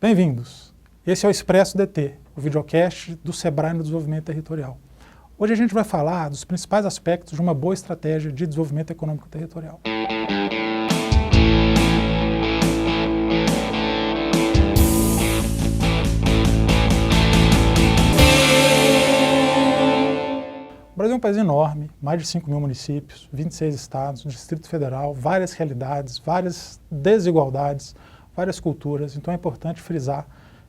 Bem-vindos! Esse é o Expresso DT, o videocast do Sebrae no Desenvolvimento Territorial. Hoje a gente vai falar dos principais aspectos de uma boa estratégia de desenvolvimento econômico territorial. O Brasil é um país enorme, mais de 5 mil municípios, 26 estados, Distrito Federal, várias realidades, várias desigualdades, várias culturas. Então é importante frisar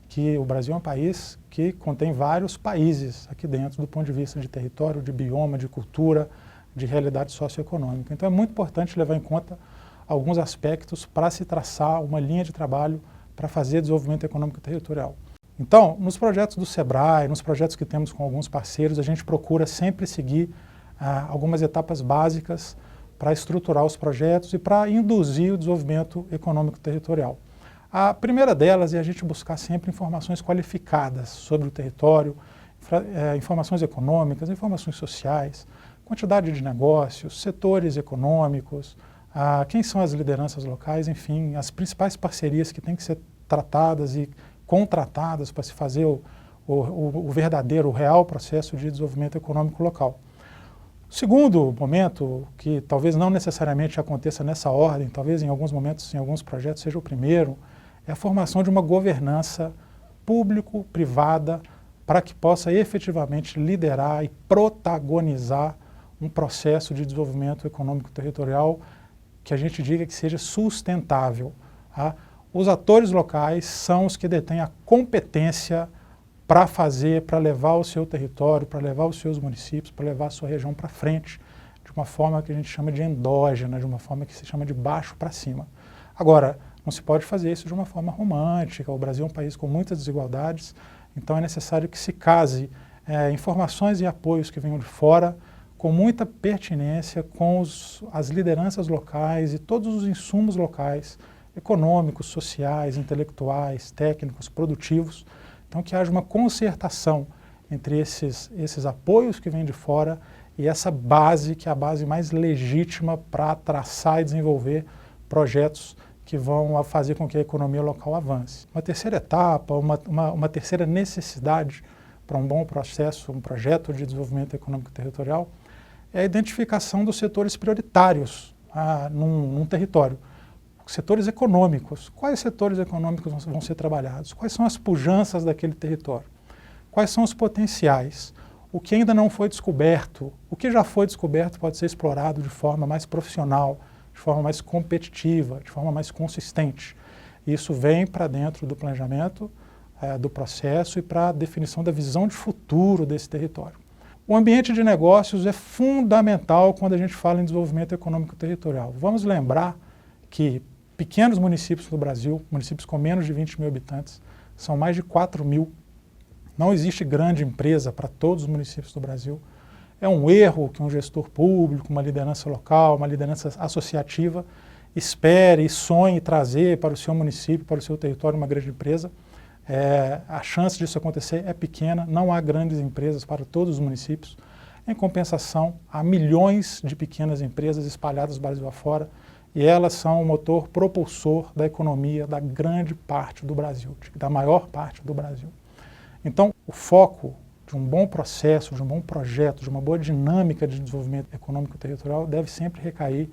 que o Brasil é um país que contém vários países aqui dentro, do ponto de vista de território, de bioma, de cultura, de realidade socioeconômica. Então é muito importante levar em conta alguns aspectos para se traçar uma linha de trabalho para fazer desenvolvimento econômico territorial. Então, nos projetos do Sebrae, nos projetos que temos com alguns parceiros, a gente procura sempre seguir algumas etapas básicas para estruturar os projetos e para induzir o desenvolvimento econômico territorial. A primeira delas é a gente buscar sempre informações qualificadas sobre o território, informações econômicas, informações sociais, quantidade de negócios, setores econômicos, quem são as lideranças locais, enfim, as principais parcerias que têm que ser tratadas e contratadas para se fazer o verdadeiro, o real processo de desenvolvimento econômico local. O segundo momento, que talvez não necessariamente aconteça nessa ordem, talvez em alguns momentos, em alguns projetos seja o primeiro, é a formação de uma governança público-privada para que possa efetivamente liderar e protagonizar um processo de desenvolvimento econômico territorial que a gente diga que seja sustentável. Os atores locais são os que detêm a competência para fazer, para levar o seu território, para levar os seus municípios, para levar a sua região para frente, de uma forma que a gente chama de endógena, de uma forma que se chama de baixo para cima. Agora, não se pode fazer isso de uma forma romântica. O Brasil é um país com muitas desigualdades, então é necessário que se case informações e apoios que venham de fora com muita pertinência com as lideranças locais e todos os insumos locais, econômicos, sociais, intelectuais, técnicos, produtivos. Então que haja uma concertação entre esses apoios que vêm de fora e essa base, que é a base mais legítima para traçar e desenvolver projetos que vão fazer com que a economia local avance. Uma terceira etapa, uma terceira necessidade para um bom processo, um projeto de desenvolvimento econômico territorial, é a identificação dos setores prioritários num território. Setores econômicos. Quais setores econômicos vão ser trabalhados? Quais são as pujanças daquele território? Quais são os potenciais? O que ainda não foi descoberto? O que já foi descoberto pode ser explorado de forma mais profissional, de forma mais competitiva, de forma mais consistente. Isso vem para dentro do planejamento, do processo e para a definição da visão de futuro desse território. O ambiente de negócios é fundamental quando a gente fala em desenvolvimento econômico territorial. Vamos lembrar que pequenos municípios do Brasil, municípios com menos de 20 mil habitantes, são mais de 4 mil. Não existe grande empresa para todos os municípios do Brasil. É um erro que um gestor público, uma liderança local, uma liderança associativa, espere e sonhe trazer para o seu município, para o seu território, uma grande empresa. A chance disso acontecer é pequena, não há grandes empresas para todos os municípios. Em compensação, há milhões de pequenas empresas espalhadas Brasil afora, e elas são o motor propulsor da economia da grande parte do Brasil, da maior parte do Brasil. Então, o foco de um bom processo, de um bom projeto, de uma boa dinâmica de desenvolvimento econômico territorial deve sempre recair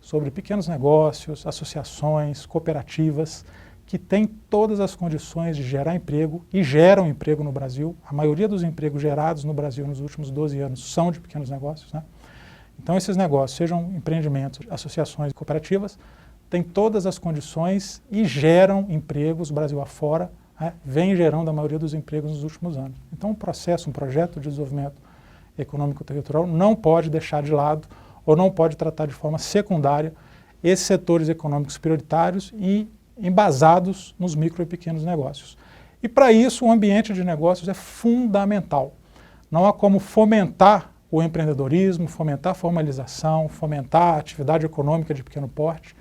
sobre pequenos negócios, associações, cooperativas, que têm todas as condições de gerar emprego e geram emprego no Brasil. A maioria dos empregos gerados no Brasil nos últimos 12 anos são de pequenos negócios, né? Então esses negócios, sejam empreendimentos, associações cooperativas, têm todas as condições e geram empregos Brasil afora, vem gerando a maioria dos empregos nos últimos anos. Então um projeto de desenvolvimento econômico territorial não pode deixar de lado ou não pode tratar de forma secundária esses setores econômicos prioritários e embasados nos micro e pequenos negócios. E para isso o ambiente de negócios é fundamental. Não há como fomentar o empreendedorismo, fomentar a formalização, fomentar a atividade econômica de pequeno porte,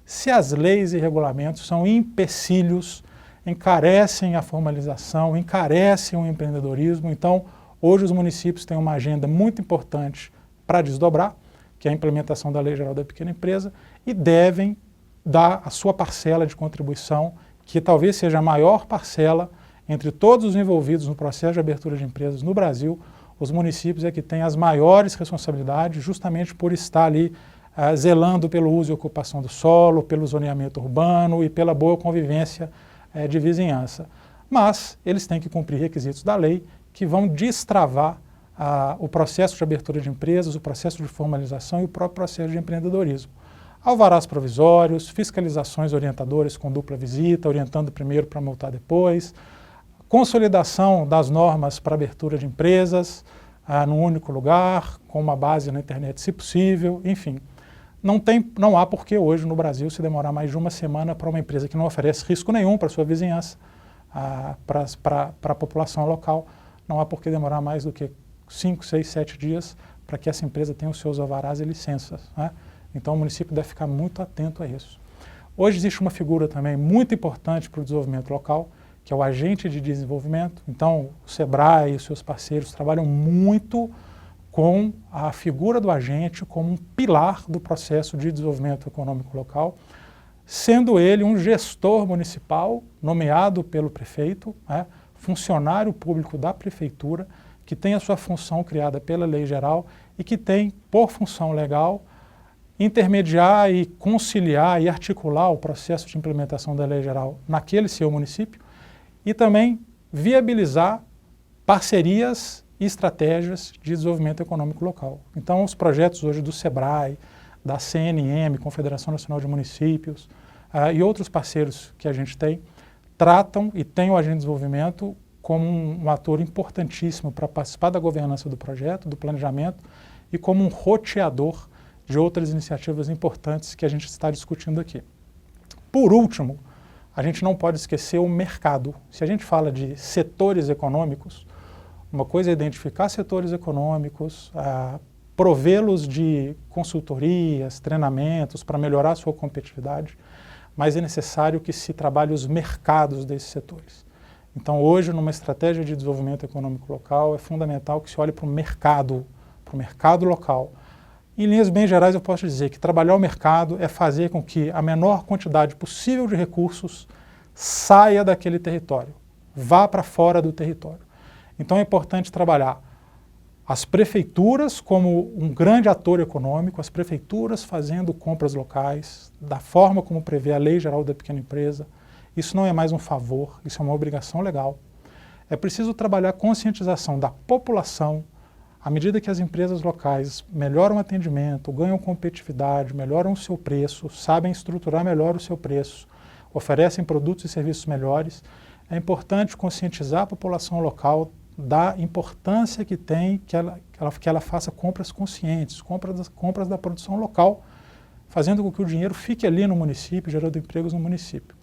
se as leis e regulamentos são empecilhos, encarecem a formalização, encarecem o empreendedorismo. Então, hoje os municípios têm uma agenda muito importante para desdobrar, que é a implementação da Lei Geral da Pequena Empresa, e devem dar a sua parcela de contribuição, que talvez seja a maior parcela entre todos os envolvidos no processo de abertura de empresas no Brasil, os municípios é que têm as maiores responsabilidades justamente por estar ali zelando pelo uso e ocupação do solo, pelo zoneamento urbano e pela boa convivência de vizinhança. Mas eles têm que cumprir requisitos da lei que vão destravar o processo de abertura de empresas, o processo de formalização e o próprio processo de empreendedorismo. Alvarás provisórios, fiscalizações orientadoras com dupla visita, orientando primeiro para multar depois, consolidação das normas para abertura de empresas num único lugar, com uma base na internet se possível, enfim. Não há por que hoje no Brasil se demorar mais de uma semana para uma empresa que não oferece risco nenhum para a sua vizinhança, para a população local, não há por que demorar mais do que 5, 6, 7 dias para que essa empresa tenha os seus alvarás e licenças, né? Então o município deve ficar muito atento a isso. Hoje existe uma figura também muito importante para o desenvolvimento local, que é o agente de desenvolvimento. Então o SEBRAE e os seus parceiros trabalham muito com a figura do agente como um pilar do processo de desenvolvimento econômico local, sendo ele um gestor municipal nomeado pelo prefeito, né, funcionário público da prefeitura, que tem a sua função criada pela lei geral e que tem, por função legal, intermediar e conciliar e articular o processo de implementação da lei geral naquele seu município e também viabilizar parcerias e estratégias de desenvolvimento econômico local. Então, os projetos hoje do SEBRAE, da CNM, Confederação Nacional de Municípios, e outros parceiros que a gente tem, tratam e têm o agente de desenvolvimento como um ator importantíssimo para participar da governança do projeto, do planejamento, e como um roteador de outras iniciativas importantes que a gente está discutindo aqui. Por último, a gente não pode esquecer o mercado. Se a gente fala de setores econômicos, uma coisa é identificar setores econômicos, provê-los de consultorias, treinamentos para melhorar a sua competitividade, mas é necessário que se trabalhe os mercados desses setores. Então, hoje, numa estratégia de desenvolvimento econômico local, é fundamental que se olhe para o mercado local. Em linhas bem gerais, eu posso dizer que trabalhar o mercado é fazer com que a menor quantidade possível de recursos saia daquele território, vá para fora do território. Então, é importante trabalhar as prefeituras como um grande ator econômico, as prefeituras fazendo compras locais, da forma como prevê a Lei Geral da Pequena Empresa. Isso não é mais um favor, isso é uma obrigação legal. É preciso trabalhar a conscientização da população. À medida que as empresas locais melhoram o atendimento, ganham competitividade, melhoram o seu preço, sabem estruturar melhor o seu preço, oferecem produtos e serviços melhores, é importante conscientizar a população local da importância que tem que ela faça compras conscientes, compras da produção local, fazendo com que o dinheiro fique ali no município, gerando empregos no município.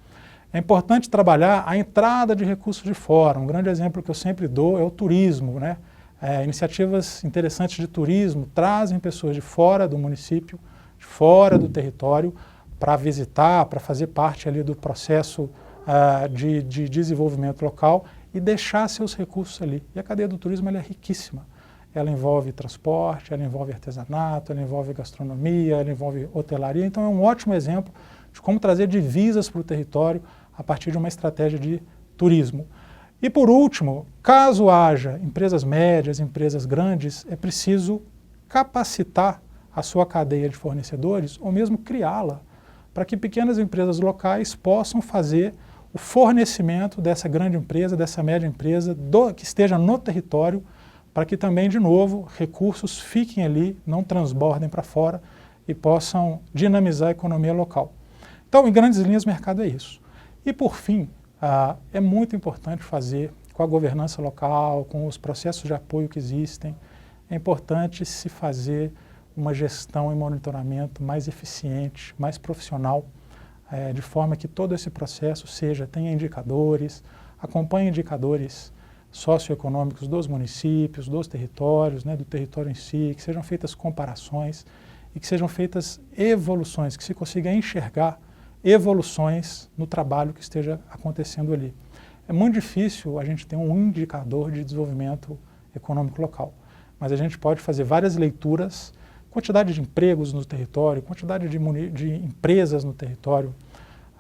É importante trabalhar a entrada de recursos de fora. Um grande exemplo que eu sempre dou é o turismo, né? Iniciativas interessantes de turismo trazem pessoas de fora do município, de fora do território, para visitar, para fazer parte ali do processo de desenvolvimento local e deixar seus recursos ali. E a cadeia do turismo ela é riquíssima. Ela envolve transporte, ela envolve artesanato, ela envolve gastronomia, ela envolve hotelaria. Então é um ótimo exemplo de como trazer divisas para o território a partir de uma estratégia de turismo. E por último, caso haja empresas médias, empresas grandes, é preciso capacitar a sua cadeia de fornecedores ou mesmo criá-la para que pequenas empresas locais possam fazer o fornecimento dessa grande empresa, dessa média empresa, que esteja no território, para que também, de novo, recursos fiquem ali, não transbordem para fora e possam dinamizar a economia local. Então, em grandes linhas, o mercado é isso. E, por fim, é muito importante fazer com a governança local, com os processos de apoio que existem, é importante se fazer uma gestão e monitoramento mais eficiente, mais profissional, de forma que todo esse processo tenha indicadores, acompanhe indicadores socioeconômicos dos municípios, dos territórios, né, do território em si, que sejam feitas comparações e que sejam feitas evoluções, que se consiga enxergar evoluções no trabalho que esteja acontecendo ali. É muito difícil a gente ter um indicador de desenvolvimento econômico local, mas a gente pode fazer várias leituras, quantidade de empregos no território, quantidade de empresas no território,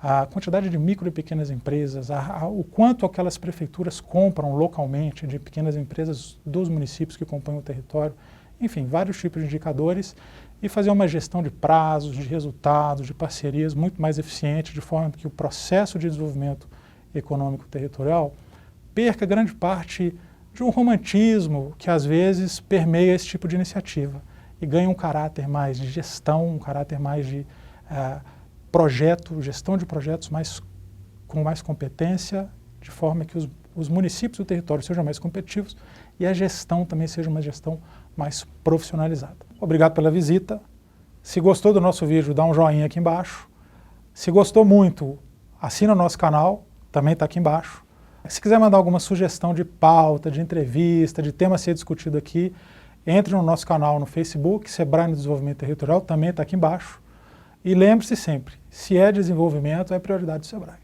a quantidade de micro e pequenas empresas, o quanto aquelas prefeituras compram localmente de pequenas empresas dos municípios que compõem o território, enfim, vários tipos de indicadores, e fazer uma gestão de prazos, de resultados, de parcerias muito mais eficiente, de forma que o processo de desenvolvimento econômico territorial perca grande parte de um romantismo que às vezes permeia esse tipo de iniciativa e ganha um caráter mais de gestão, um caráter mais de gestão de projetos com mais competência, de forma que os municípios do território sejam mais competitivos e a gestão também seja uma gestão mais profissionalizada. Obrigado pela visita. Se gostou do nosso vídeo, dá um joinha aqui embaixo. Se gostou muito, assina o nosso canal, também está aqui embaixo. Se quiser mandar alguma sugestão de pauta, de entrevista, de tema a ser discutido aqui, entre no nosso canal no Facebook, Sebrae no Desenvolvimento Territorial, também está aqui embaixo. E lembre-se sempre, se é desenvolvimento, é prioridade do Sebrae.